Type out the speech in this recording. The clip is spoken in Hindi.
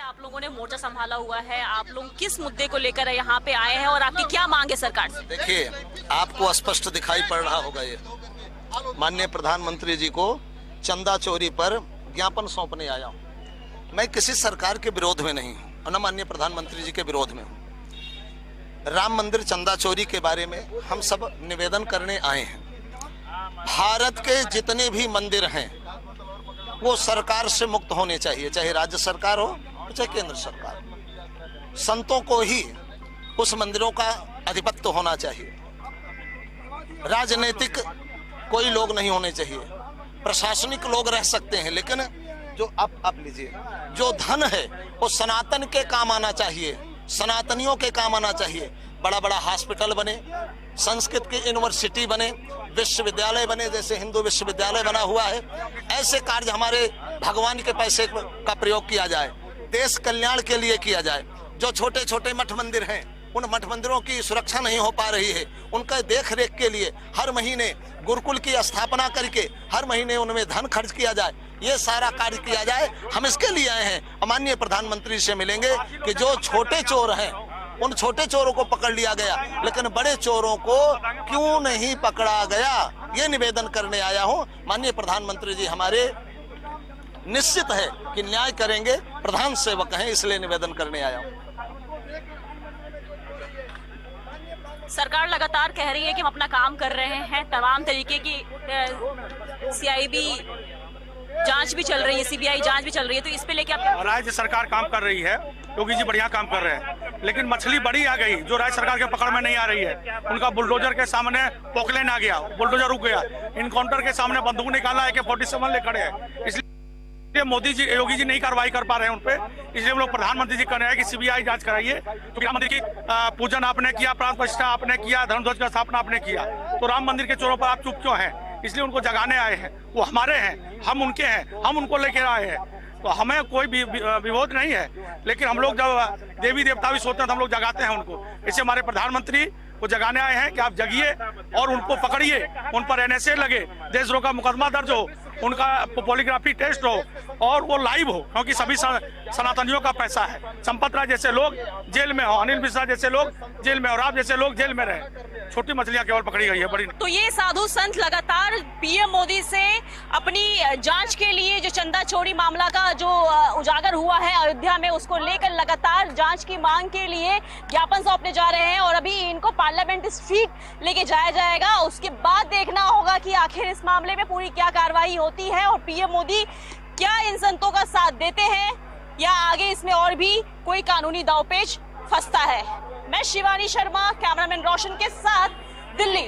आप लोगों ने मोर्चा संभाला हुआ है, आप लोग किस मुद्दे को लेकर यहाँ पे आए हैं और आपकी क्या मांग है सरकार से? देखिए, आपको स्पष्ट दिखाई पड़ रहा होगा, ये माननीय प्रधानमंत्री जी को चंदा चोरी पर ज्ञापन सौंपने आया हूँ। मैं किसी सरकार के विरोध में नहीं हूँ और न माननीय प्रधानमंत्री जी के विरोध में हूँ। राम मंदिर चंदा चोरी के बारे में हम सब निवेदन करने आए हैं। भारत के जितने भी मंदिर हैं वो सरकार से मुक्त होने चाहिए, चाहे राज्य सरकार हो चाहे केंद्र सरकार। संतों को ही उस मंदिरों का आधिपत्य होना चाहिए। राजनीतिक कोई लोग नहीं होने चाहिए। प्रशासनिक लोग रह सकते हैं, लेकिन जो आप लीजिए, जो धन है वो सनातन के काम आना चाहिए, सनातनियों के काम आना चाहिए। बड़ा बड़ा हॉस्पिटल बने, संस्कृत की यूनिवर्सिटी बने, विश्वविद्यालय बने, जैसे हिंदू विश्वविद्यालय बना हुआ है। ऐसे कार्य हमारे भगवान के पैसे का प्रयोग किया जाए, देश कल्याण के लिए किया जाए। जो छोटे छोटे मठ मंदिर हैं, उन मठ मंदिरों की सुरक्षा नहीं हो पा रही है, उनका देख रेख के लिए हर महीने गुरुकुल की स्थापना करके हर महीने उनमें धन खर्च किया जाए। ये सारा कार्य किया जाए। हम इसके लिए आए हैं और माननीय प्रधानमंत्री से मिलेंगे कि जो छोटे चोर हैं उन छोटे चोरों को पकड़ लिया गया, लेकिन बड़े चोरों को क्यों नहीं पकड़ा गया, ये निवेदन करने आया हूँ। माननीय प्रधानमंत्री जी हमारे निश्चित है कि न्याय करेंगे, प्रधान सेवक हैं, इसलिए निवेदन करने आया हूँ। सरकार लगातार कह रही है कि हम अपना काम कर रहे हैं, तमाम तरीके की सीआईबी जांच भी चल रही है, सीबीआई जांच भी चल रही है, तो इस पे लेके आप? राज्य सरकार काम कर रही है, योगी जी बढ़िया काम कर रहे हैं, लेकिन मछली बड़ी आ गई जो राज्य सरकार के पकड़ में नहीं आ रही है। उनका बुलडोजर के सामने पोकलेन आ गया, बुलडोजर रुक गया, इनकाउंटर के सामने बंदूक निकाला AK-47 ले खड़े हैं। इसलिए मोदी जी, योगी जी नहीं कार्रवाई कर पा रहे हैं उन पे, इसलिए हम लोग प्रधानमंत्री जी कह रहे हैं कि सीबीआई जांच कराइए। तो राम मंदिर की पूजन आपने किया, प्राण प्रतिष्ठा आपने किया, धर्मध्वज का स्थापना आपने किया, तो राम मंदिर के चोरों पर आप चुप क्यों हैं? इसलिए उनको जगाने आए हैं। वो हमारे हैं, हम उनके हैं, हम उनको लेकर आए हैं, तो हमें कोई विरोध नहीं है। लेकिन हम लोग जब देवी देवता भी सोते हैं तो हम लोग जगाते हैं उनको। इससे हमारे प्रधानमंत्री को जगाने आए हैं कि आप जगिए और उनको पकड़िए, उन पर NSA लगे, देशद्रोह का मुकदमा दर्ज हो, उनका पॉलीग्राफी टेस्ट हो और वो लाइव हो, क्योंकि सभी सनातनियों का पैसा है। संपत राय जैसे लोग जेल में हो, अनिल मिश्रा जैसे लोग जेल में, और आप जैसे लोग जेल में रहे। छोटी मछलियां केवल पकड़ी गई है, बड़ी। तो ये साधु संत लगातार पीएम मोदी से अपनी जांच के लिए जो चंदा चोरी मामला का जो उजागर हुआ है अयोध्या में, उसको लेकर लगातार जांच की मांग के लिए ज्ञापन सौंपने जा रहे हैं और अभी इनको पार्लियामेंट स्ट्रीट लेके जाया जाएगा। उसके बाद देखना होगा कि आखिर इस मामले में पूरी क्या कार्रवाई होती है और पीएम मोदी क्या इन संतों का साथ देते हैं या आगे इसमें और भी कोई कानूनी दांवपेच फंसता है। मैं शिवानी शर्मा, कैमरामैन रोशन के साथ, दिल्ली।